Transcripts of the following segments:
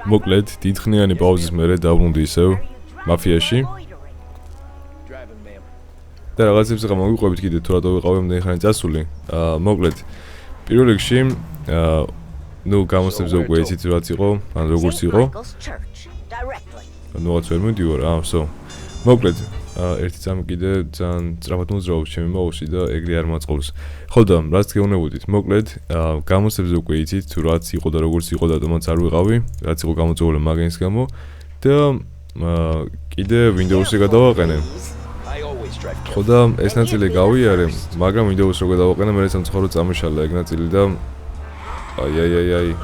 მოკლედ, დიდხნიანი პაუზის მერე დავბრუნდი ისევ მაფიაში. და რაღაცებს ახლა მოვიყვებით კიდე თუ რატო ვიყავი ამდენი ხანი წასული. მოკლედ, პირველ რიგში, ნუ გამოსცემზე უკვე იცით რაც იყო, ან როგორც იყო. ნუ რაც ვერ მივდივარ, ვსო. მოკლედ, ერთი წამი კიდე ძალიან სწრაფად მოძრაობს ჩემი მაუსი და ეგრე არ მაწყობს. ხო და რაც გეუბნებოდით, მოკლედ, გამოსცემზე უკვე იცით თუ რაც იყო და როგორც იყო და თუმცა არ ვიყავი, რაც იყო გამოწვეული მაგენის გამო და კიდე Windows-ი გადავაყენე. ხო და ეს ნაწილი გავიარე, მაგრამ Windows-ს რო გადავაყენე, მე სამწუხაროდ წამოშალა ეგ ნაწილი და აი.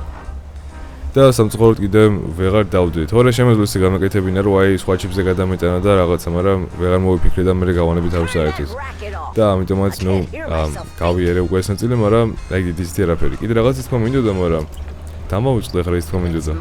და სამწუხაროდ კიდე ვეღარ დავდივით. თორე შემეძლო გამეკეთებინა, რომ აი სხვა ჩიპზე გადამეტანა და რაღაცა, მაგრამ ვეღარ მოვიფიქრე და მე გავანები თავს საერთოდ. და ამიტომაც ნუ გავიარე უკვე ეს ნაწილი, მაგრამ აი დიდი არაფერი. კიდე რაღაცა თქმა მინდოდა, მაგრამ დამოვიწყდა ხარ ის თქმა მინდოდა.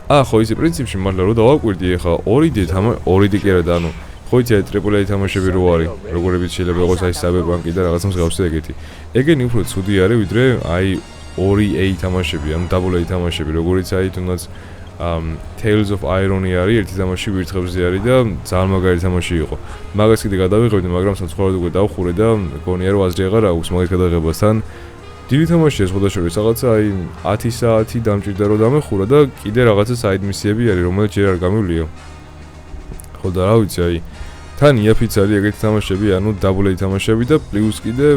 ხო ისი პრინციპში მართლა რო დავაკვირდი ახლა 2D კი არა და ანუ ხო იცი AAA თამაშები რო არის, როგორებიც შეიძლება იყოს აი Cyberpunk და რაღაცა მსგავსი ეგეთი. ეგენი უფრო ცუდი არის ვიდრე აი 2A თამაშები, ანუ AA თამაშები, როგორიც აი თუნდაც Tales of Irony არის, ერთი თამაში ვირთხებზე არის და ძალიან მაგარი თამაში იყო. მაგას კიდე გადავიღებდი, მაგრამ სამწუხაროდ უკვე დავხურე და მგონია რომ აზრი აღარ აქვს მაგის გადაღებასთან. დიდი თამაშია სხვადასხვა რაღაცა აი 10 საათი დამჭირდა რომ დამეხურა და კიდე რაღაცა side მისიები არის, რომელიც ჯერ არ გამივლია. ხო და რა ვიცი აი თან იაფიც არის ეგეთი თამაშები, ანუ AA თამაშები და პლუს კიდე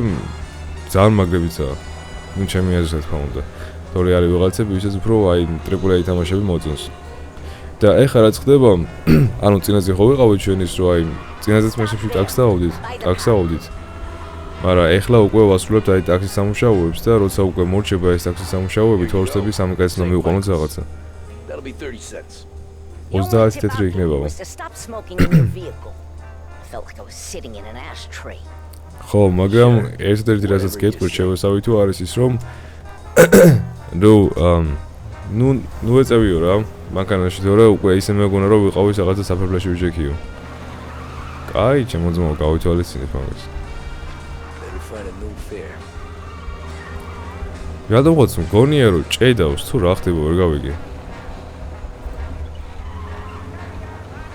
ძალიან მაგრებიცაა. ნუ ჩემი აზრით თქმა უნდა. თორე არის ვიღაცები, ვისაც უფრო აი AAA თამაშები მოწონს. და ეხლა რაც ხდება, ანუ წინაზე ხო ვიყავით ჩვენ ის რომ აი წინაზეც მესებში ტაქსავდით. მაგრამ ეხლა უკვე ვასრულებთ აი ტაქსის სამუშაოებს და როცა უკვე მორჩება ეს ტაქსის სამუშაოები, თორსები 3 კაცს უნდა მივიყვანოთ რაღაცა. 30 თეთრი იქნებაო. ხო, მაგრამ ერთ-ერთი რასაც გეტყვით შევესავი თუ არის ის რომ ნუ ეწევიო რა, მანქანაში თორე უკვე ისე მეგონა რომ ვიყავი რაღაცა საფერფლეში ვიჯექიო. კაი, ჩემო ძმაო, გავითვალისწინებ ამას. რადგანაც მგონია რომ ჭედავს თუ რა ხდება ვერ გავიგე.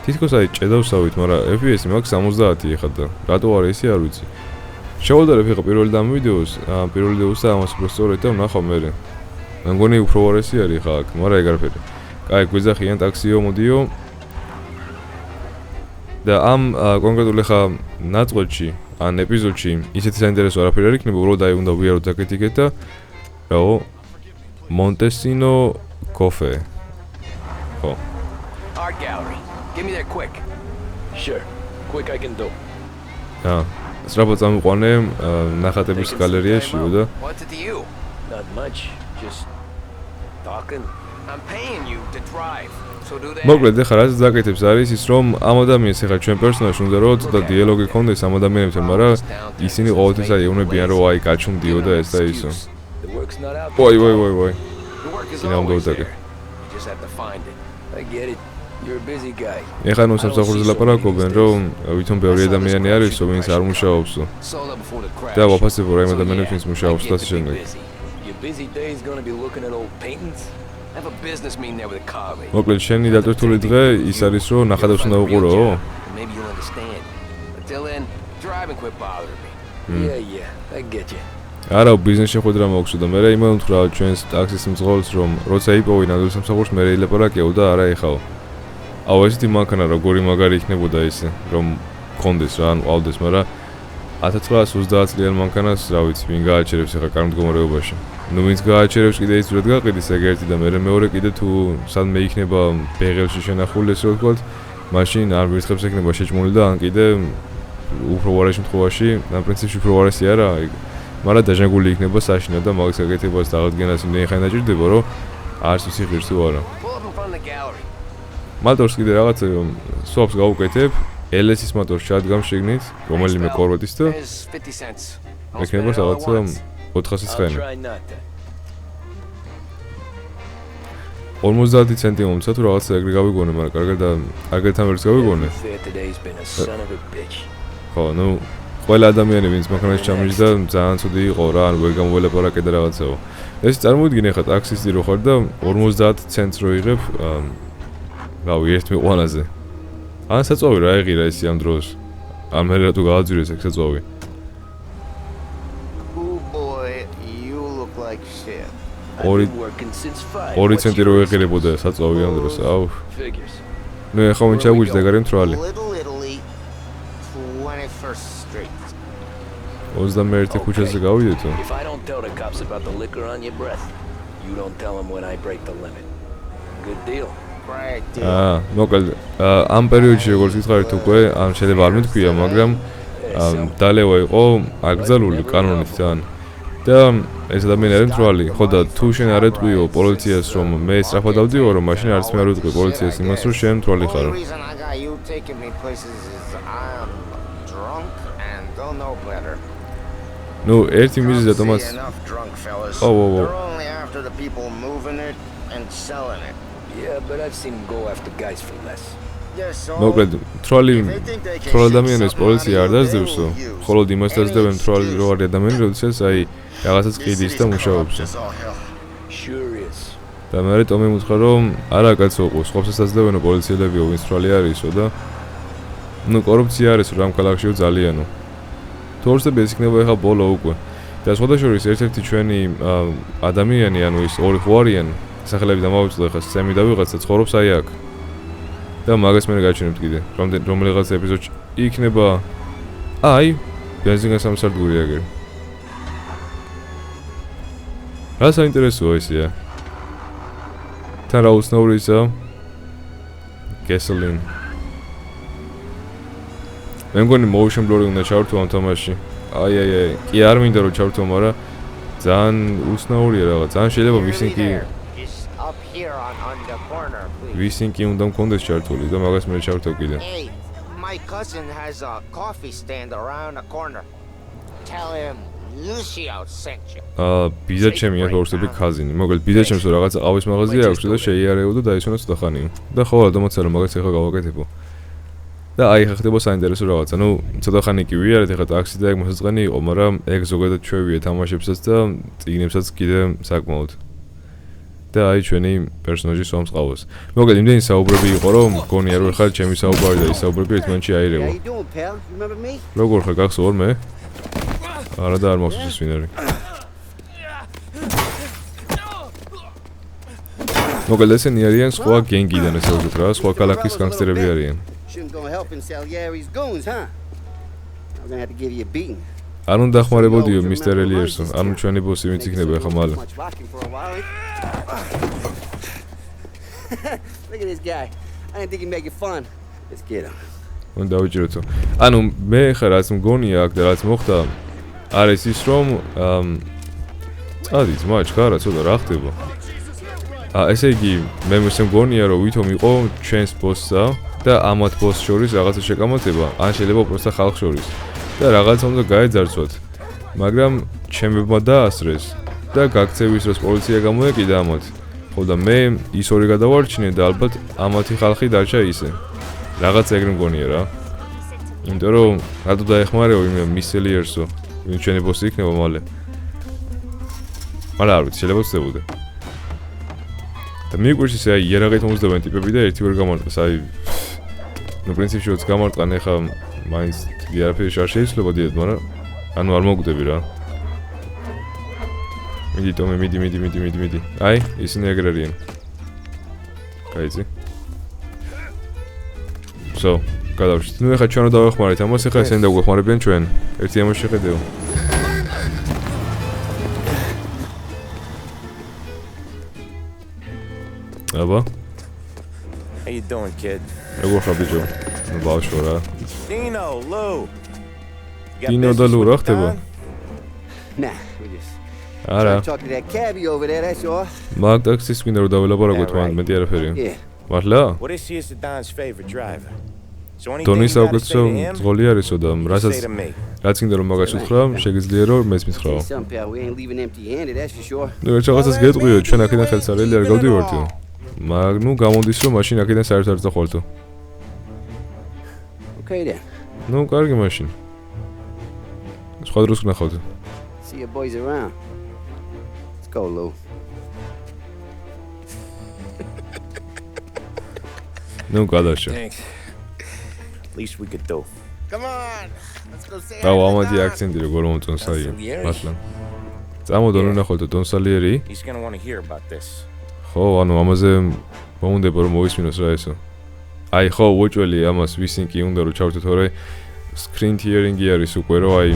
თითქოს აი ჭედავსავით, მაგრამ FPS-ი მაქვს 70 ეხლა და რატო არის ისე არ ვიცი. შევადარებ ეხლა პირველი და ამას უფრო სწორედ და ვნახავ მე. მე მგონი უფრო ვარესი არის ხა აქ, მაგრამ ეგ არაფერი. კაი, გვიზახიან ტაქსიო, მოდიო. და ამ კონკრეტულ ეხლა ნაწყვეტში, ან ეპიზოდში ისეთი საინტერესო არაფერი არ იქნება, უბრალოდ აი უნდა ვიაროთ აკეთიკეთ და რაო Montesino Coffee. ხო. Art gallery. Give me that quick. Sure. Quick I can do. სწრაფად წამიყვანე ნახატების გალერეაში და What's it to you? Not much. Just talking. I'm paying you to drive. So do that. მოკლედ ახლა რაც დაკეთებს არის ის რომ ამ ადამიანს ახლა ჩვენ პერსონაჟს უნდა რომ ცოტა დიალოგი ქონდეს ამ ადამიანებთან, მაგრამ ისინი ყოველთვის აიუნებიან რომ აი კაჩუმდიო და ეს და ისო. Woi. Just have to find it. I get it. You're a busy guy. ეხლა ნუ სამსახურზე ლაპარაკობენ რომ ვითომ ბევრი ადამიანი არის, ვინც არ მუშაობს. და ვაფასებ რომ ამ ადამიანებს ვინც მუშაობს და შემდეგ. Your busy day is going to be looking at old paintings. Have a business meeting there with a colleague. მოკლედ შენი დატვირთული დღე ის არის რომ ნახატებს უნდა უყურო? Maybe you'll understand. Until then, drive and quit bothering me. Yeah, I get you. არა, ბიზნესში ხვედრა მაქვს და მე იმან უთხრა ჩვენს ტაქსის მძღოლს რომ როცა იპოვი ნამდვილ სამსახურს მე ელაპარაკეო და არა ეხაო. აუ ესეთი მანქანა როგორი მაგარი იქნებოდა ისე რომ კონდეს რა, ანუ ავდეს, მაგრამ 1930 წლიანი მანქანას რა ვიცი, ვინ გააჩერებს ახლა კარგ მდგომარეობაში. ნუ ვინც გააჩერებს კიდე ის ძვრად გაყიდის ეგ ერთი და მეორე კიდე თუ სადმე იქნება ბეღელში შენახული ესე ვთქვათ, მაშინ არ ვირთხებს იქნება შეჭმული და ან კიდე უფრო ვარეს შემთხვევაში, ამ პრინციპში უფრო ვარესი არა, მაგრამ დაჟანგული იქნება საშინა და მაგის გაკეთებას დაღდგენას იმდენი ხანი დაჭირდება, რომ არც ვიცი ღირს თუ არა. მატორს კიდე რაღაც სვაპს გავუკეთებ, LS-ის მატორს ჩადგამ შეგნით, რომელიმე კორვეტის და ექნება რაღაცა 400 ცხენი. 50 ცენტი მომცა თუ რაღაცა ეგრე გავიგონე, მაგრამ კარგად ამერს გავიგონე. ხო, ნუ ყველა ადამიანი ვინც მანქანაში ჩამიჯდა ძალიან ცუდი იყო რა, ანუ ვერ გამოველაპარაკე და რაღაცაო. ეს წარმოიდგინე ხა ტაქსისტი რო ხარ და 50 ცენტს რო იღებ, რავი, ერთ მიყვანაზე. ან საწვავი რა ეღირა ისი ამ დროს. ან მე რატო გააძვირეს ეგ საწვავი. Oh boy, you look like shit. ორი I've been working since 5. 2 ცენტი რო ეღირებოდა საწვავი ამ დროს. აუ. Figures. ნუ ეხლა ვინ ჩაგვიჭდა გარე მთვრალი. Little Italy, 21st Street. 21 ქუჩაზე გავიდეთო. If I don't tell the cops about the liquor on your breath, you don't tell them when I break the limit. Good deal. Great deal. მოკლედ ამ პერიოდში როგორც გითხარით უკვე ამ შეიძლება არ მეთქვია, მაგრამ დალევა იყო აკრძალული კანონით თან. და ეს ადამიანი არის მთვრალი. ხო და თუ შენ არ ეტყვიო პოლიციას რომ მე სწრაფად დავდივარო, მაშინ არც მე არ ვიტყვი პოლიციას იმას რომ შენ მთვრალი ხარო. The only reason I got you taking me places is I'm drunk and don't know better. ნუ ერთი მიზეზი რატომაც See enough drunk fellas. Oh, whoa, whoa. They're only after the people moving it and selling it. Yeah, but I've seen them go after guys for less. Yes, so მოკლედ მთვრალი if they think they can მთვრალ shake ადამიანებს something პოლიცია out არ of you, დასდევსო, they will use ხოლო იმას დასდევენ any მთვრალი რო არის excuse. ადამიანი, როდესაც აი რაღაცას This ყიდის city's და corrupt მუშაობსო. as all hell. Sure is. და მე ტომი მუთხრა რომ არა კაცო ყოს, ყოფს დასდევენო პოლიციელებიო, ვინც მთვრალი არისო და ნუ კორუფცია არის რა ამ ქალაქშიო ძალიანო. თორსები ეს იქნება ახლა ბოლო უკვე. და სხვადასხვა ერთ-ერთი ჩვენი ადამიანი, ანუ ის ორი ხო არიან, სახელები დამავიწყდა ხა სცემი და ვიღაცა ცხოვრობს აი აქ. და მაგას მე გაჩვენებთ კიდე. რომელიღაც ეპიზოდში იქნება აი ბენზინის სამსარდუღი აგერ. რა საინტერესოა ისია? თან რა უცნაური ისა? gasoline. მე მგონი motion blur უნდა ჩავერთო ამ თამაში. აი, კი არ მინდა რომ ჩავერთო, მაგრამ ძალიან უცნაურია რაღაც. ძალიან შეიძლება ვისინკი Just up here on the corner, please. ვისინკი უნდა მქონდეს ჩართული და მაგას მე ჩავერთო კიდე. Hey, my cousin has a coffee stand around the corner. Tell him Lucio sent you. ბიზა ჩემი ახორსები კაზინი. მოკლედ ბიზა ჩემს რაღაცა ყავის მაღაზია აქვს და შეიარეო და დაისვენა ცოტა ხანია. და ხო, რადგანაც რომ მაგას ახლა გავაკეთებო. და აი ხა ხდება საინტერესო რაღაცა. ნუ ცოტა ხანი კი ვიარეთ, ახლა ტაქსი და ეგ მოსაწყენი იყო, მაგრამ ეგ ზოგადად ჩვევია თამაშებსაც და წიგნებსაც კიდე საკმაოდ. და აი ჩვენი პერსონაჟი სვამს ყავას. მოკლედ იმდენი საუბრები იყო, რომ მგონია რომ ხარ ჩემი საუბარი და ის საუბრები ერთმანეთში აირევა. How you doing, pal? Remember me? როგორ ხარ გახსოვარ მე? არა და არ მახსოვს ვინ არის. მოკლედ ესენი არიან სხვა გენგიდან ესე ვთქვათ რა, სხვა ქალაქის განგსტერები არიან. Shouldn't go helping Salieri's goons, huh? I'm gonna have to give you a beating. არ უნდა დახმარებოდიო მისტერ ელიერსო, ანუ ჩვენი ბოსი ვინც იქნება ახლა მალე. Much rocking for a while, eh? Look at this guy. I didn't think he'd make it fun. Let's get him. უნდა დავიჭიროთო. ანუ მე ხა რაც მგონია აქ და რაც მოხდა არის ის რომ წადი ძმა ჩქარა ცოტა რა ხდება. ესე იგი მე მგონია რომ ვითომ იყო ჩვენს ბოსსა და ამათ ბოს შორის რაღაცა შეკამათება, ან შეიძლება უბრალოდ ხალხ შორის და რაღაცა უნდა გაეძარცვათ. მაგრამ ჩემებმა დაასრეს და გაქცევის დროს პოლიცია გამოეკიდა ამათ. ხო და მე ის ორი გადავარჩინე და ალბათ ამათი ხალხი დარჩა ისე. რაღაც ეგრე მგონია რა. იმიტომ რომ რატო დაეხმარეო იმ მისელიერსო, ვინ ჩვენი ბოსი იქნება მალე. მაგრამ არ ვიცი, შეიძლება ვწდებოდე. და მიგვირს ისე აი იარაღით მომზდევენ ტიპები და ერთი ვერ გამარტყეს, აი ნუ პრინციპში როც გამარტყან ეხა მაინც იარაღი არ შეიძლება დიდ, მაგრამ ანუ არ მოგვდები რა. მიდი ტომი, მიდი. აი, ისინი ეგრე არიან. კაიცი. So, გადავშით. ნუ ეხლა ჩვენ რა დავეხმარეთ ამას, ეხლა ესენი დაგვეხმარებიან ჩვენ. ერთი ამას შეხედეო. აბა, How you doing, kid? როგორ ხარ ბიჭო? ნუ ბავშვო რა. Dino, Lou. You got Dino და business Lou with რა the ხდება? Don? Nah, we just არა, talk to that cabbie over there, that's all. მაგ ტაქსის გვინდა რომ დაველაპარაკოთ, მაგრამ მეტი არაფერია. Yeah. მართლა? What is he is the Don's favorite driver? So anything დონის you gotta say საუკეთესო to him, ძღოლი არისო და რასაც say to me. რაც გინდა რომ მაგას უთხრა, შეგიძლია რომ მეც მითხრაო. Hey, son, pal, we ain't leaving empty-handed, that's for sure. ნუ ერთ რაღაცას გეტყვიო, ჩვენ აქედან ხელსარელი არ გავდივართო. მაგ ნუ გამონდის რომ მაშინ აქედან საერთოდ არ წახვალთო. Okay then. ნუ კარგი მაშინ. სხვა დროს გნახავთ. See you boys around. Let's go, Lou. ნუ გადაშა. Thanks. Least we could do. Come on, let's go say. და ამათი აქცენტი როგორ მომწონსაია. მართლა. წამოდონ ვნახოთ დონ სალიერი. He's gonna want to hear about this. ხო, ანუ ამაზე მომუნდება რომ მოისმინოს რა ესო. აი ხო, უჭველი ამას ვისინკი უნდა რომ ჩავთო, თორე screen tearing-ი არის უკვე რომ აი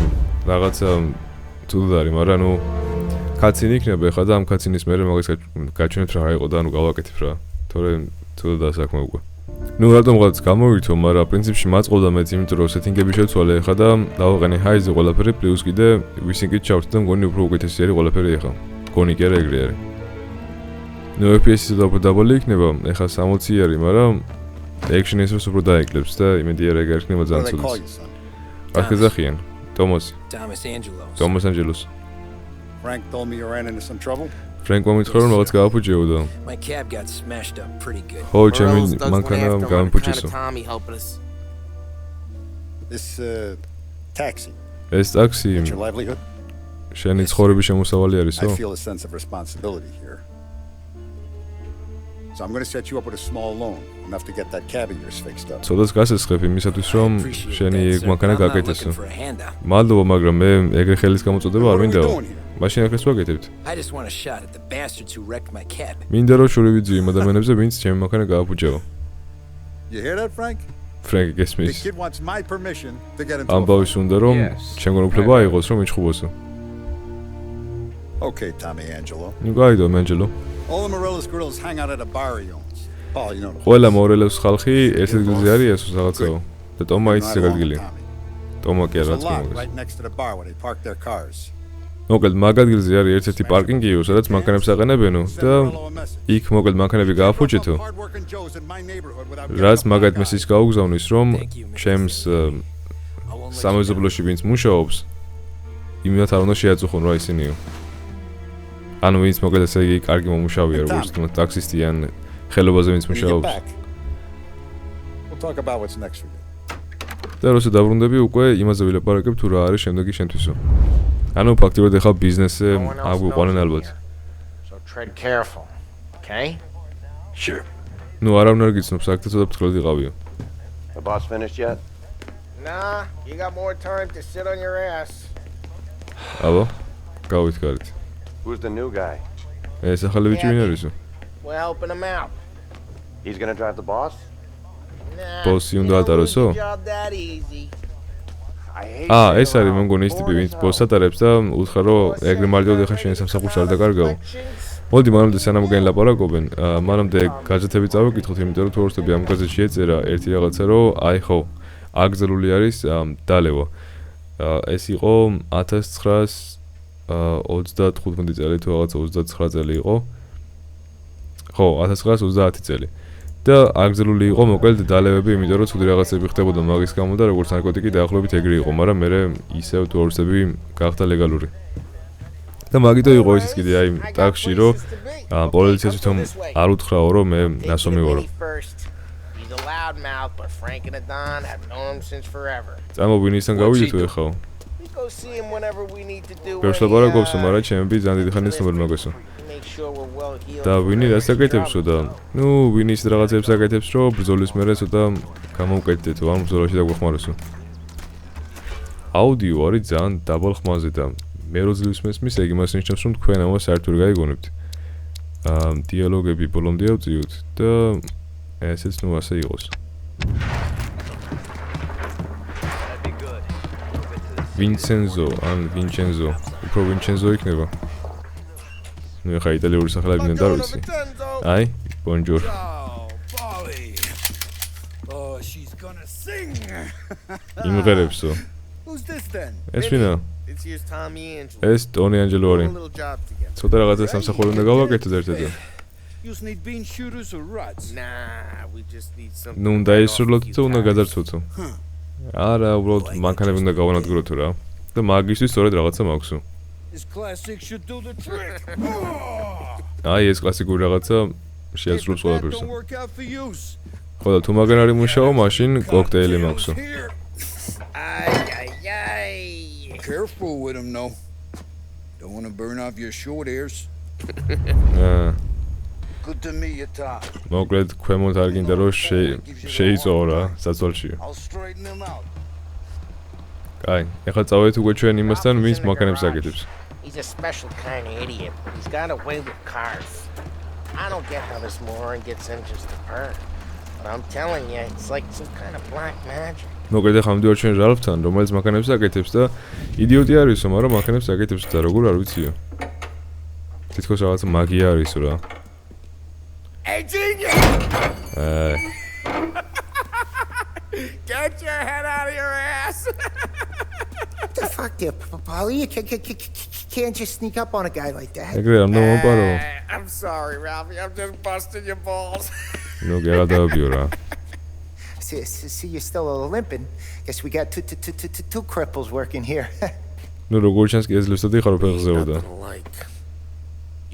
რაღაცა თუდარი, მაგრამ ნუ კაცინი იქნება ხა და ამ კაცინის მერე მაგას გაჩვენებთ რა იყო და ანუ გავაკეთებ რა. თორე თუდა საქმე უკვე. ნუ რატომღაც გამოვითო, მაგრამ პრინციპში მაწყობდა მეც, იმიტომ რომ სეტინგები შევცვალე ხა და დავაყენე ჰაიზე ყველაფერი პლუს კიდე ვისინკით ჩავთო და მგონი უფრო უკეთესი არის ყველაფერი ხა. მგონი კი არა ეგრე არის. ნუ FPS-ი და უფრო დაბალი იქნება, ეხა 60 არის, მაგრამ action-ის უფრო დაეკლებს და იმედი არა ეგ არ იქნება What ძალიან do they call ცუდი. you, son? აქ ეძახიან. Thomas Angelos. Frank told me you ran into some trouble. Frank მომითხრა რომ რაღაც გააფუჭეოდა. My cab got smashed up pretty good. ხო, ჩემი მანქანა გაამფუჭესო. Tommy helping us. This taxi. ეს ტაქსი It's your livelihood. შენი ცხოვრების შემოსავალი არისო? I feel a sense of responsibility here. So I'm going to set you up with a small loan, enough to get that cab of yours fixed up. ცოდას გასესხებ იმისათვის რომ შენი მანქანა გაკეთესო. For a handout. მადლობა, მაგრამ მე ეგრე ხელის გამოწოდება არ მინდაო. მაშინ ახლა ვაგეთებთ. I just want a shot at the bastards who wrecked my cab. მინდა რომ შური ვიძიო იმ ადამიანებზე, ვინც ჩემი მანქანა გააფუჭეო. You hear that, Frank? Frank The გესმის. kid wants my permission to get into ამბავის უნდა რომ ჩემგან უფლება აიღოს რომ იჩხუბოსო. Okay, Tommy Angelo. ნუ გაიდო მენჯელო. All the Morello's girls hang out at a bar he owns. Paul, you know. ყველა მორელოს ხალხი ერთ ადგილზე არის ესო რაღაცაო. და ტომა იცის ეგ ადგილი. ტომა კი There's a არაც lot მოგეს. right next to the bar where they park their cars. მოკლედ მაგ ადგილზე არის ერთ-ერთი პარკინგიო, სადაც მანქანებს აყენებენო და იქ მოკლედ მანქანები გააფუჭეთო. რაც მაგათ მესის გაუგზავნის რომ ჩემს სამეზობლოში ვინც მუშაობს იმათ არ უნდა შეაწუხონ რა ისინიო. ანუ ვინც მოკლედ ესე იგი კარგი მომუშავია როგორც თქმა ტაქსისტი ან ხელობაზე ვინც მუშაობს. We'll talk about what's next for you. და როცა დაბრუნდები უკვე იმაზე ვილაპარაკებ თუ რა არის შემდეგი შენთვისო. ანუ ფაქტობრივად ახლა ბიზნესზე აგვიყვანენ ალბათ. So tread careful, okay? Sure. ნუ არავინ არ გიცნობს, აქ ცოტა ფრთხილად იყავიო. The boss finished yet? Nah, you got more time to sit on your ass. აბა, გავითქარით. Who's the new guy? ეს ახალი ბიჭი ვინ არისო? We're helping him out. He's gonna drive the boss? Nah, Bossi you უნდა don't ატაროსო? lose your job that easy. I hate ეს არის მე მგონი ის ტიპი, ვინც ბოსს ატარებს და უთხრა რომ ეგრე მარტივად ახლა შენ სამსახურს არ დაკარგაო. მოდი მანამდე სანამ გენ ლაპარაკობენ, მანამდე გაძეთები წავიკითხოთ, იმიტომ რომ თუ ორსტები ამ გაზეთში ეწერა ერთი რაღაცა რომ აი ხო, აგზელული არის დალევა. ეს იყო 1935 წელი თუ რაღაცა 29 წელი იყო. ხო, 1930 წელი. და აგზელული იყო მოკლედ დალევები, იმიტომ რომ ცუდი რაღაცები ხდებოდა მაგის გამო და როგორც ნარკოტიკი დაახლოებით ეგრე იყო, მაგრამ მე ისევ თუ ორსტები გახდა ლეგალური. და მაგითო იყო ის კიდე აი ტაქსში რომ პოლიციას თვითონ არ უთხრაო რომ მე ნასომი ვარო. He's a loudmouth, but Frank and Adon have known him since forever. წამოვინისთან გავიდე თუ ეხაო. We go see him whenever we need to do. ბევრს ლაპარაკობსო, მაგრამ ჩემები ძალიან დიდი ხანი ცნობილი მაგასო. Make sure we're well healed. და ვინი რას აკეთებსო და ნუ ვინი ის რაღაცებს აკეთებს რომ ბრძოლის მერე ცოტა გამოვკეთდეთო ან ბრძოლაში დაგვეხმაროსო. აუდიო არის ძალიან დაბალ ხმაზე და მე რო ძლივს მესმის ეგ იმას ნიშნავს რომ თქვენ ამას საერთოდ გაიგონებთ. დიალოგები ბოლომდე ავწიოთ და ესეც ნუ ასე იყოს. ვინჩენზო ან ვინჩენზო, უფრო ვინჩენზო იქნება. ნუ ხა იტალიური სახელები მინდა დავიცი. აი, ბონჯურ. Oh, Polly. Oh, she's gonna sing. იმღერებსო. Who's this then? ეს ვინა? It's here's Tommy Angelo. ეს ტონი ანჯელო A არის. little job together. ცოტა რაღაცა სამსახური უნდა გავაკეთოთ ერთად. You need bean shooters or rods? Nah, we just need something. ნუ უნდა ისრულოთ და უნდა გადარცოცო. არა, უბრალოდ მანქანები უნდა გავანადგუროთ რა. და მაგისთვის სწორედ რაღაცა მაქვსო. This classic should do the trick. აი ეს კლასიკური რაღაცა შეასრულებს ყველაფერს. Don't work out for use. ხო და თუ მაგან არის მუშაო, მაშინ კოქტეილი მაქვსო. Here. Ay, ay. Careful with him, though. Don't want to burn off your short hairs. Good to meet you, Tom. მოკლედ ქვემოთ არ გინდა რომ შეიწოვო რა საწოლშიო. I'll straighten him out. კაი, ეხლა წავედით უკვე ჩვენ იმასთან, ვინც მანქანებს აკეთებს. He's a special kind of idiot. He's got a way with cars. I don't get how this moron gets interested in her. But I'm telling you, it's like some kind of black magic. მოკლედ ეხლა მივდივარ ჩვენ რალფთან, რომელიც მანქანებს აკეთებს და იდიოტი არისო, მაგრამ მანქანებს აკეთებს და როგორ არ ვიციო. თითქოს რაღაც მაგია არისო რა. Hey, genius! Get your head out of your ass! What the fuck there, Polly? You can't just sneak up on a guy like that. ეგრე არ მომაპარო. I'm sorry, Ralphie. I'm just busting your balls. ნუ გეღადავებიო რა. See, you're still limping. Guess we got two cripples working here. ნუ როგორ ჩანს კი ეძლევსა და იხარო ფეხზეოდა. Like,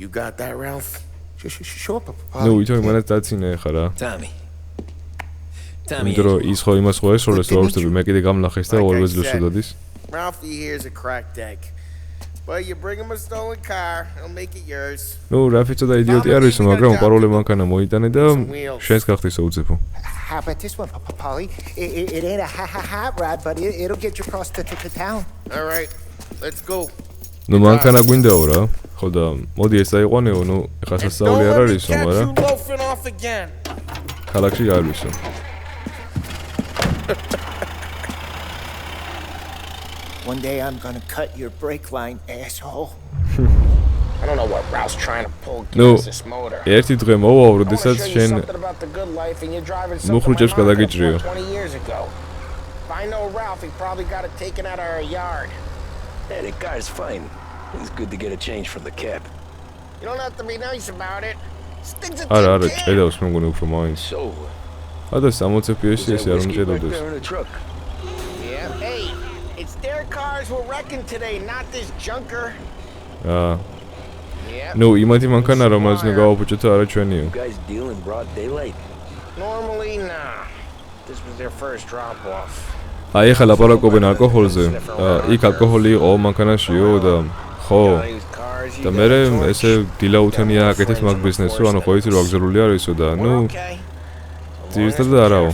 you got that, Ralph? Sure, Polly. ნუ ვითომ იმანაც დაცინე ხა რა. Tommy. იმიტომ რომ ის ხო იმას ხო ესროლეს რომ ვსტები მე კიდე გამნახეს და ორივე ძლევს უდადის. Ralphie here's a cracked egg. But you bring him a stolen car, he'll make it yours. ნუ რაფი ცოტა იდიოტი არისო, მაგრამ პაროლე მანქანა მოიტანე და შენს გახდისო უწიფო. How about this one, Polly? It ain't a hot rod, but it'll get you across to town. All right, let's go. ნუ მანქანა გვინდაო რა. ხო და მოდი ეს აიყვანეო, ნუ ეხლა სასწაული არ არისო, მაგრამ loafing off again. ქალაქში გარვისო. One day I'm gonna cut your brake line, asshole. I don't know what Ralph's trying to pull No. against this motor. ერთი დღე მოვა, როდესაც შენ Something about the good life and you're driving something მუხრუჭებს my mom got გადაგიჭრიო. 20 years ago. If I know Ralph, he probably got it taken out of our yard. Hey, the car's fine. It's good to get a change from the cab. You don't have to be nice about it. Sticks a არა, tin can. ჭედავს მე მგონი უფრო მაინც. So, ადა 60 FPS is ეს that არ whiskey back მჭედოდეს. there in the truck? Yeah. Hey, it's their cars we're wrecking today, not this junker. აა, Yeah. ნუ იმათი მანქანა რომელიც ნუ გავაფუჭეთ არა ჩვენიო. You guys deal in broad daylight. Normally, nah. This was their first drop off. აი ახლა ლაპარაკობენ ალკოჰოლზე. იქ ალკოჰოლი იყო მანქანაშიო და ხო. და მე ესე დილაუთენია აკეთებს მაგ ბიზნესს, ანუ ხო იცი რომ აგზრული არისო და ნუ ძირითადად არაო.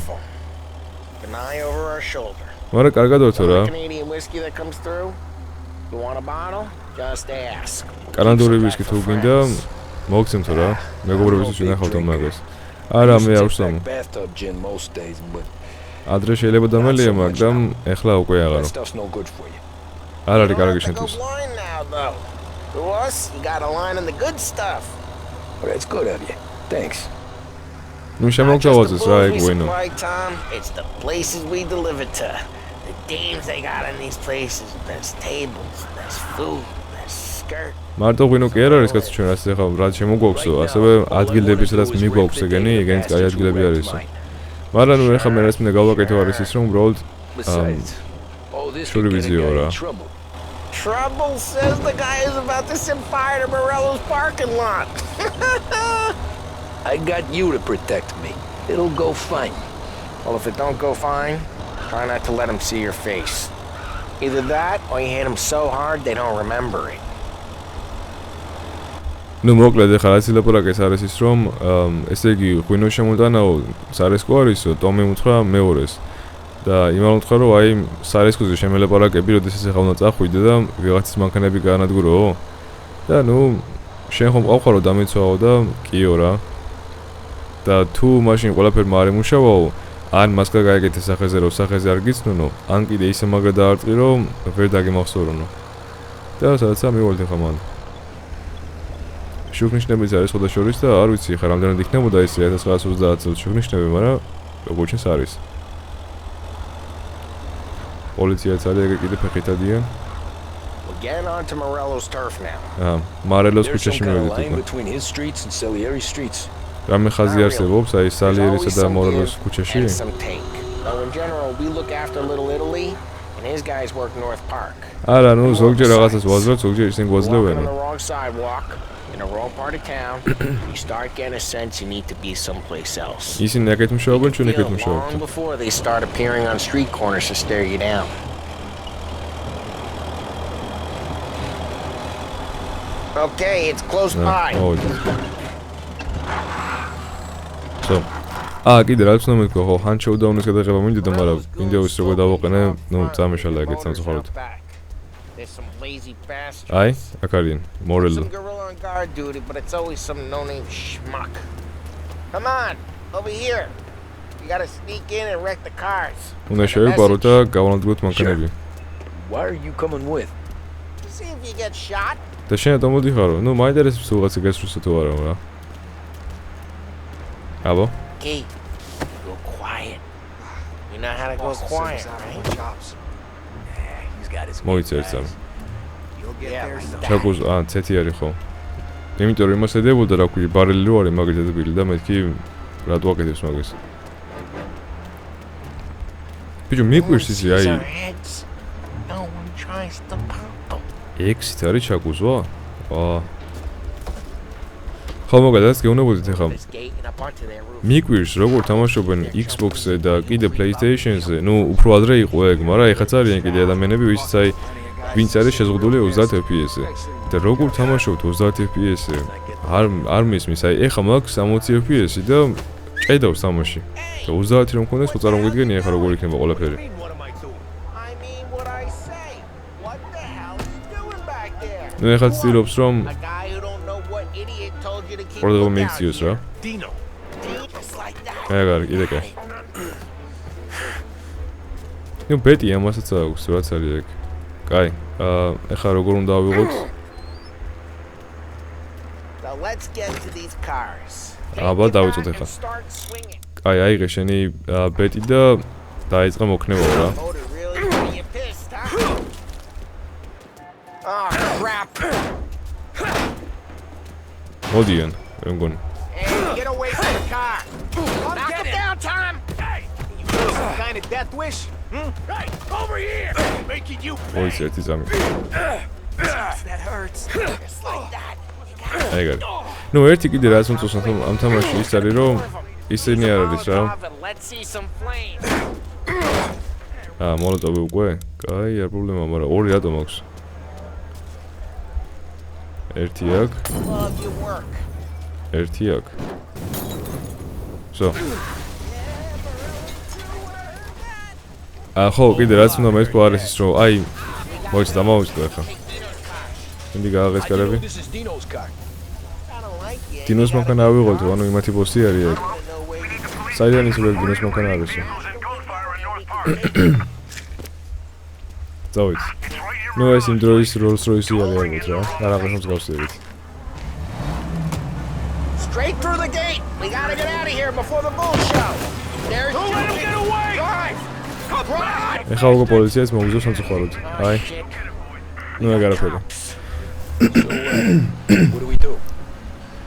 An eye over our shoulder. მაგრამ კარგად ვთო რა. Canadian whiskey that comes through. You want a bottle? Just ask. კანადური ვისკი თუ გინდა მოგცემთო რა. მეგობრებისთვის ვინახავთ მაგას. არა მე არ ვსამ. Bathtub gin most days, but ადრე შეიძლება დამალია, მაგრამ ეხლა უკვე that აღარო. stuff's no good for you. არ არის კარგი You don't have to შენთვის. go blind now, though. To us, you got a line on the good stuff. Well, that's good of you. Thanks. ნუ Not just the შემოგთავაზეს რა booze ეგ we ვენო. supply, Tom. It's the places we deliver to. The dames they got in these places. Best tables, best food, best skirt. მარტო ღვინო კი არ არის კაცო ჩვენ ასე ხა რა შემოგვაქვსო, ასევე ადგილები სადაც მიგვაქვს ეგენი, ეგენიც კაი ადგილები არისო. მაგრამ ნუ ეხლა მე რაც მინდა გავაკეთო არის ის რომ უბრალოდ Besides, all this Should could we get a see guy ora? in trouble. Trouble says the guy is about to set fire to Morello's parking lot. I got you to protect me. It'll go fine. Well, if it don't go fine, try not to let them see your face. Either that, or you hit them so hard they don't remember it. ნუ მოკლედ ეხლა რაც ილაპარაკეს არის ის რომ ესე იგი ღვინო შემოტანაო სარესკო არისო, ტომი უთხრა მეორეს. და იმან უთხრა რომ აი სარესკოზე შემელაპარაკები, როდესაც ეხლა უნდა წახვიდე და ვიღაცის მანქანები გაანადგუროო. და ნუ შენ ხომ ყავხარ რომ დამეცვაო და კიო რა. და თუ მაშინ ყველაფერმა არ იმუშავაო, ან მასკა გაიგეთე სახეზე რომ სახეზე არ გიცნუნო, ან კიდე ისე მაგრა დაარტყი რომ ვერ დაგემახსოვრონო. და სადაც მივოლდი ხა მან. შუქნიშნებიც არის ხოდა შორის და არ ვიცი ხა რამდენად იქნებოდა ეს 1930 წელს შუქნიშნები, მაგრამ როგორ ჩანს არის. პოლიციაც არის ეგ კიდე ფეხითადია. We're getting onto Morello's turf now. მარელოს There's some ქუჩაში kind of მივედით line უკვე. between his streets and Salieri streets. რამე ხაზი არსებობს აი სალიერისა და მორელოს ქუჩაში? And some take. Though in general, we look after Little Italy, and his guys work North Park. არა, ნუ ზოგჯერ რაღაცას ვაზრობ, ზოგჯერ ისინი Walking on გვაძლევენ. the wrong sidewalk, in a wrong part of town, you start getting a sense you need to be someplace else. ისინი აკეთ მუშაობენ, ჩვენ აკეთ Feel მუშაობთ. long before they start appearing on street corners to stare you down. Okay, it's close by. So. კიდე რაც უნდა მეთქვა, ხო, Han Showdown-ის გადაღება მინდოდა, მაგრამ ვინდოუს როგორ დავაყენე, ნუ წამეშალა ეგეც სამწუხაროდ. There's some lazy bastards. აი, აქ არიან, Morello. Some gorilla on guard duty, but it's always some no-name schmuck. Come on, over here. You gotta sneak in and wreck the cars. უნდა შევიპაროთ და გავანადგუროთ მანქანები. Why are you coming with? To see if you get shot. და შენ დამოდიხარო, ნუ მაინტერესებს უღაცა გასვლისა თუ არა რა. აბა? Key, go quiet. You know how to go quiet, right? He's got his მოიწერს ამ. Yeah, like that. ჩაკუს ცეთი არის ხო? იმიტომ რომ იმას ედებოდა რა ქვია, ბარელი რო არის მაგით ედებილი და მეთქი რატო აკეთებს მაგას. ბიჭო მიყვირს ისი აი Our heads. No one tries to pop them. ექსით არის ჩაკუზვა? ხო მოგადაც გეუნებოდით ახლა. This gate and up onto their roof. მიყვირს როგორ თამაშობენ Xbox-ზე და კიდე PlayStation-ზე, ნუ უფრო ადრე იყო ეგ, მაგრამ ეხაც არიან კიდე ადამიანები, ვისაც აი ვინც არის შეზღუდული 30 FPS-ზე. და როგორ თამაშობთ 30 FPS-ზე? არ მისმის, აი ეხლა მაქვს 60 FPS-ი და ჭედავს თამაში. და 30 რომ მქონდეს, ხო წარმოგიდგენი ეხლა როგორ იქნება ყველაფერი. I mean what I say. What the hell are you doing back there? ნუ ეხლა ცდილობს რომ A guy who don't know what idiot told you to keep ყურადღება lookout მიიქციოს რა. here. Dino. Just like that. ეგ კიდე კე. ნუ ბეტი ამასაც აქვს, რაც არის ეგ. კაი, ეხლა როგორ უნდა ავიღოთ? So let's get to these cars. აბა დავიწყოთ ეხლა. Start swinging. კაი, აიღე შენი ბეტი და დაიწყე მოქნებო რა. Motor really got you pissed, huh? Oh crap. მოდიან, მე მგონი. Hey, get away from the car. Knock it down, Tom. Hey, you got some kind of death wish? Hey, over here. Making you მოიცე ერთი ზამი. that hurts. Just like that. ეგ არის. ნუ ერთი კიდე რაც მომწონს ამ თამაში ის არის რომ ისინი არ არის რა. Let's see some flames. მოლოტოვი უკვე? კაი, არ პრობლემა, მაგრამ ორი რატომ აქვს? ერთი აქ, Love your work. ერთი აქ. So. ხო, კიდე რაც უნდა მეთქვა არის ის რომ აი მოიცა დამოვიწყო ახლა. იმდი გააღეს კარები. This is Dino's car. I don't like you. დინოს მანქანა ავიღოთ, ანუ იმათი ბოსი არის ეგ. საიდან ის უბრალოდ დინოს მანქანა არის. წავით. ნუ ეს იმ დროის Rolls Royce არის ალბათ რა. რაღაც მსგავსებით. Straight through the gate. We gotta get out of here before the bull show. There's Don't let him get away. Drive. Drive. ეხლა უკვე პოლიციას მოუგზავს სამწუხაროდ. აი. ნუ ეგ არაფერი. What do we do?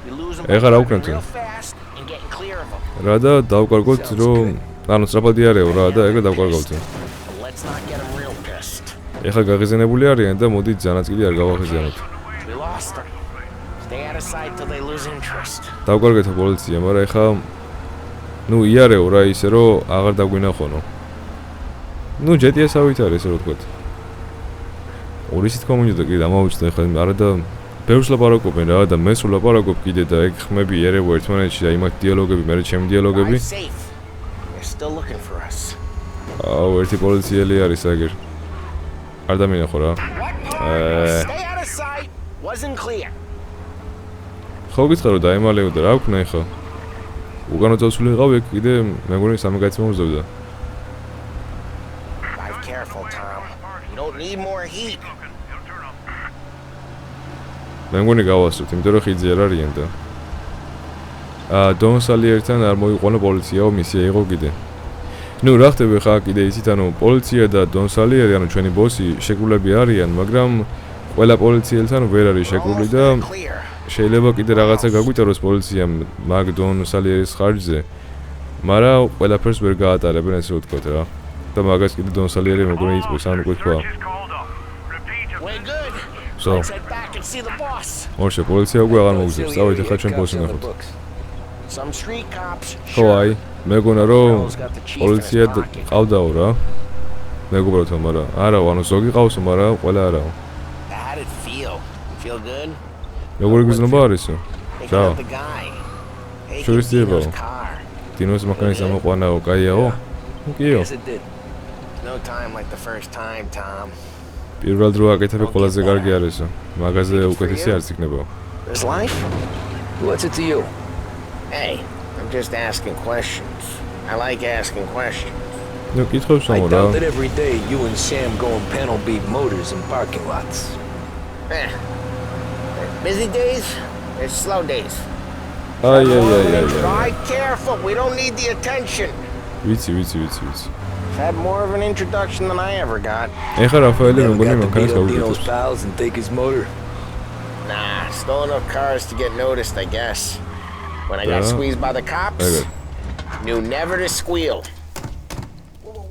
We lose them ეხლა რა ვქნათ? real fast and getting clear of them. რა და დავკარგოთ რომ ანუ სწრაფადი არისო რა და ეგრე დავკარგავთ. Let's not get them real pissed. ეხლა გაღიზიანებული არიან და მოდით ზანაწილი არ გავახიზიანოთ. We lost them. Stay out of sight till they lose interest. დავკარგეთ პოლიცია, მაგრამ ეხლა ნუ იარეო რა ისე რომ აღარ დაგვინახონო. ნუ GTA-სავით არის ესე რომ ვთქვათ. ორი სიტყვა მინდოდა კიდე დამოვიწყდა ეხლა არა და ბევრს ლაპარაკობენ რა და მე სულ ლაპარაკობ კიდე და ეგ ხმები ერევა ერთმანეთში და იმათ დიალოგები, მე ჩემი დიალოგები. Drive safe. They're still looking for us. აუ ერთი პოლიციელი არის აგერ. არ დამინახო რა. Stay out of sight. Wasn't clear. ხო გითხრა რომ დაემალეო და რა ვქნა ეხლა? უკანო წასული იყავ ეგ კიდე მე მგონი სამი კაცი მომზევდა. Drive careful, Tom. You don't need more heat. მე მგონი გავასწროთ, იმიტომ რომ ხიძი არ არიან და დონ სალიერთან არ მოიყვანო პოლიციაო, მისია იყო კიდე. ნუ რა ხდება ხა კიდე იცით, ანუ პოლიცია და დონ სალიერი, ანუ ჩვენი ბოსი შეკრულები არიან, მაგრამ ყველა პოლიციელთან ვერ არის შეკრული და Clear. შეიძლება კიდე რაღაცა გაგვიტაროს პოლიციამ მაგ დონ სალიერის ხარჯზე. მაგრამ ყველაფერს ვერ გაატარებენ ესე ვთქვათ რა. და მაგას კიდე დონ სალიერი მეგონი იწვის, ანუ თქვა. We're good. So, Let's head back and see the boss. ორშე პოლიცია უკვე აღარ მოგზებს. წავით ახლა ჩვენ ბოსს ნახოთ. Some street cops. ხო აი, მეგონა რომ პოლიცია ყავდაო რა. მეგობრებო, მაგრამ არაო, ანუ ზოგი ყავსო, მაგრამ ყველა არაო. How did it feel? Feel good? როგორი გზნობა არისო? Picking Ciao. up the guy. Taking Sure is Dino's Diego. car. დინოს მანქანის ამოყვანაო, კაიაო? კიო. Yes, it did. No time like the first time, Tom. პირველად რო აკეთებ ყველაზე კარგი არისო. მაგაზე უკეთესი არც იქნებაო. This life? What's it to you? Hey, I'm just asking questions. I like asking questions. ნუ კითხავს I რა? doubt that every day you and Sam go and panel beat motors in parking lots. Eh. There's busy days, there's slow days. აი. Drive careful, we don't need the attention. ვიცი. Had more of an introduction than I ever got. ეხლა რაფაელი Never მეგონი got to მანქანას beat up Dino's გავუკეთებს. pals and take his motor. Nah, stole enough cars to get noticed, I guess. When I got Yeah. squeezed by the cops, Okay. knew never to squeal.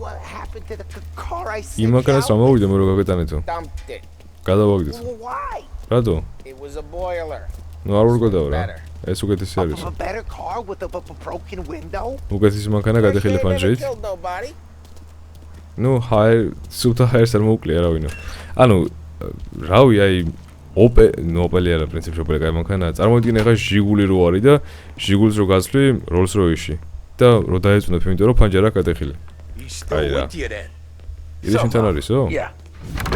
What happened to the car I sent იმ მანქანას რა მოვიდა მე რო გაგეტანეთო? Dumped it. გადავაგდეთ. Why? რატო? It was a boiler. ნუ არ ვერგოდაო რა. Better. ეს უკეთესი არის. A better car with a broken window? უკეთესი მანქანა გადახილი Never ფანჯრით. killed nobody. ნუ სუთა ჰაერს არ მოუკლია რა ვინო. ანუ რავი აი ოპელი არა პრინციპში ოპელი კაი მანქანაა. წარმოიდგინე ახლა ჟიგული რო არის და ჟიგულს რო გასვლი როლს როიში და რო დაეწუნებ იმიტომ რომ ფანჯარა გადახილი. He's still with you then. იდე შენთან არისო? Yeah.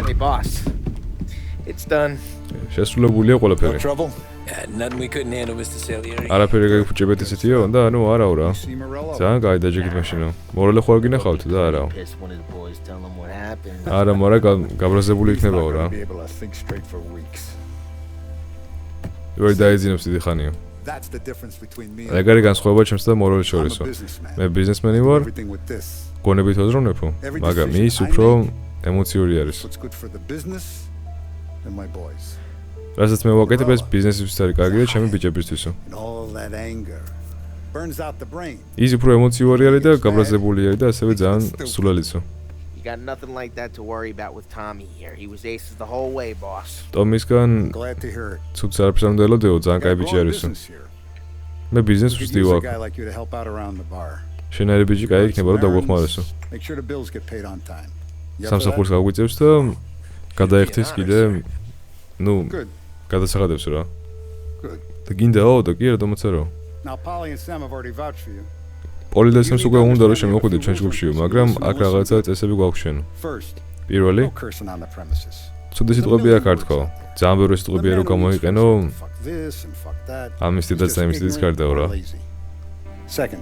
Hey, boss. It's done. შესრულებულია No ყველაფერი. trouble? Nothing we couldn't handle, Mr. Salieri. არაფერი გაგიფუჭებეთ ისეთიო და ანუ არაო რა. See Morello? ძალიან კაი დაჯექით მაშინო. მორალე ხო არ გინახავთ და არაო. Pissed when his boys tell him what happened. არა, მარა გაბრაზებული He's not იქნებაო რა. gonna be able to think straight for weeks. ვერ დაეძინებს დიდი ხანიო. That's the difference between me and ეგარი განსხვავება ჩემს და მორალეს I'm შორისო. a businessman. მე ბიზნესმენი ვარ, Everything with this. გონებით ოზრუნებო, მაგრამ ის უფრო ემოციური არის. What's good for the business and my boys. რასაც მე ვაკეთებ ეს ბიზნესისთვის არის კარგი და ჩემი ბიჭებისთვისო. And all that anger burns out the brain. ის უფრო ემოციური არის და გაბრაზებული არის და ასევე ძალიან სულელიცო. You got nothing like that to worry about with Tommy here. He was aces the whole way, boss. ტომისგან Glad to hear it. ცუც არაფერს არ უნდა ელოდეო, ძალიან Got კაი a ბიჭი growing არისო. business here. მე ბიზნესს We could ვსდივ use a აქ. guy like you to help out around the bar. შენაირი ბიჭი კაი იქნება რომ დაგვეხმარესო. Make sure the bills get paid on time. You up for სამსახურს that? გაგვიწევს და გადაიხდეს კიდე ნუ Good. გადასახადებს რა. Good. და გინდაო და კი რა დამოცარო. Now Polly and Sam have already vouched for you. პოლიდესემს უკვე უნდა რომ შემოხვიდე ჩვენ ჯგუფშიო, მაგრამ აქ რაღაცა წესები გვაქვს შენ. First, პირველი, no cursing on the premises. ცუდი სიტყვები აქ არ თქო. ძალიან ბევრი სიტყვებია რომ გამოიყენო, Fuck this and fuck that. ამისტიდაც და იმისტიდაც გარდაო რა. Second,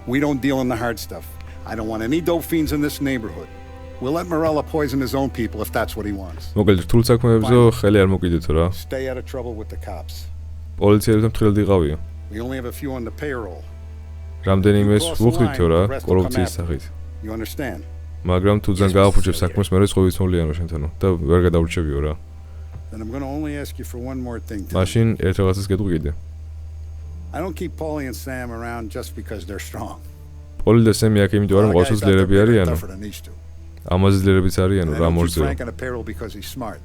we don't deal in the hard stuff. I don't want any dope fiends in this neighborhood. We'll let Morella poison his own people if that's what he wants. მოკლედ რთულ საქმეებზე ხელი არ მოკიდეთო რა. Stay out of trouble with the cops. პოლიციელებთან ფრთხილად იყავიო. We only have a few on the payroll. რამდენიმეს ვუხდითო რა კორუფციის სახით. You understand? მაგრამ თუ ძალიან გააფუჭებ საქმეს, მე როიცხოვიცმოლიანო შენთანო და ვერ გადავრჩევიო რა. Then I'm going to only ask you for one more thing. Tim. მაშინ ერთ რაღაცას გეტყვი კიდე. I don't keep Paulie and Sam around just because they're strong. პოლი და სემი აქ იმიტომ რომ ყავს ძლიერები არიანო. Tougher than these two. ამაზე ძლიერებიც არიანო And I რა don't keep მორზეო. Frank on the payroll because he's smart.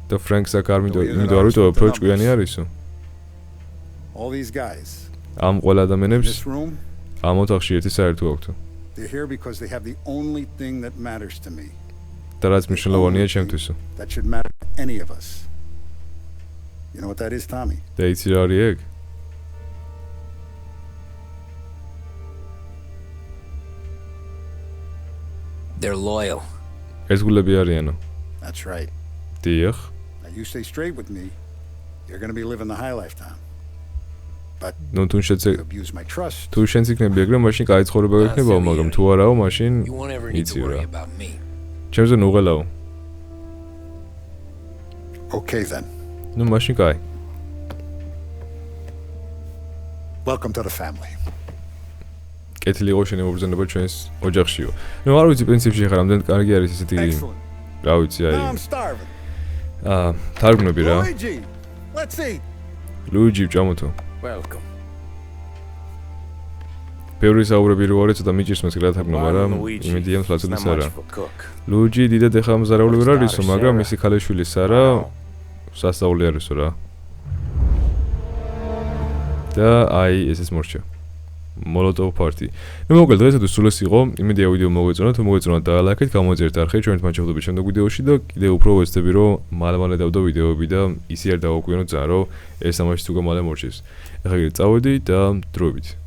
და ფრენკს აქ არ იმიტომ არ ვიტოვებ რო ჭკვიანი არისო. All these guys ამ ყველა in ადამიანებს this room, ამ ოთახში ერთი საერთო აქვთ. they're here because they have the only thing that matters to me. და რაც მნიშვნელოვანია ჩემთვისო. That should matter to any of us. You know what that is, Tommy? და იცი რა არის ეგ? They're loyal. ეს გულები არიანო. That's right. დიახ. Now you stay straight with me, you're going to be living the high life, Tom. But ნუ თუ you შეცე abuse my trust. თუ შენც იქნები ეგრე, მაშინ კაი ცხოვრება გექნებაო, მაგრამ თუ არაო, მაშინ You won't ever need იცი to worry რა. about me. ჩემზე ნუღელაო. Okay then. ნუ მაშინ კაი. Welcome to the family. კეთილი იყო შენი მობრძანება ჩვენს ოჯახშიო. ნუ არ ვიცი პრინციპში ხარ რამდენ კარგი არის ესეთი Excellent. რა ვიცი აი Now I'm starving. თარგმნები რა. Luigi, let's eat. ლუიჯი ჭამოთო. Welcome. ბევრი საუბრები რო არის, ცოტა მიჭირს მას რა თარგმნა, მაგრამ Luigi. იმედია It's მსვლაცოდი not სარა. much of a cook. ლუიჯი დიდად ეხა მზარაული ვერ არისო, Daughter მაგრამ Sarah. მისი ქალიშვილი სარა სასწაული არისო რა. და აი ესეც მორჩა. Molotov Party. Ну მოკლედ დღესაც სულ ეს იყო. იმედი ვიდეო მოგეწონათ, მოგეწონათ და ლაიქეთ, გამოიწერეთ არხი, ჩვენით მაჩვენებლები შემდეგ ვიდეოში და კიდევ უფრო ვეცდები რომ მალე დავდო ვიდეოები და ისე არ დავაკვირდო ძალიან რომ ეს ამაში თუ გამალე მორჩის. ეხლა კიდე წავედი და დროებით.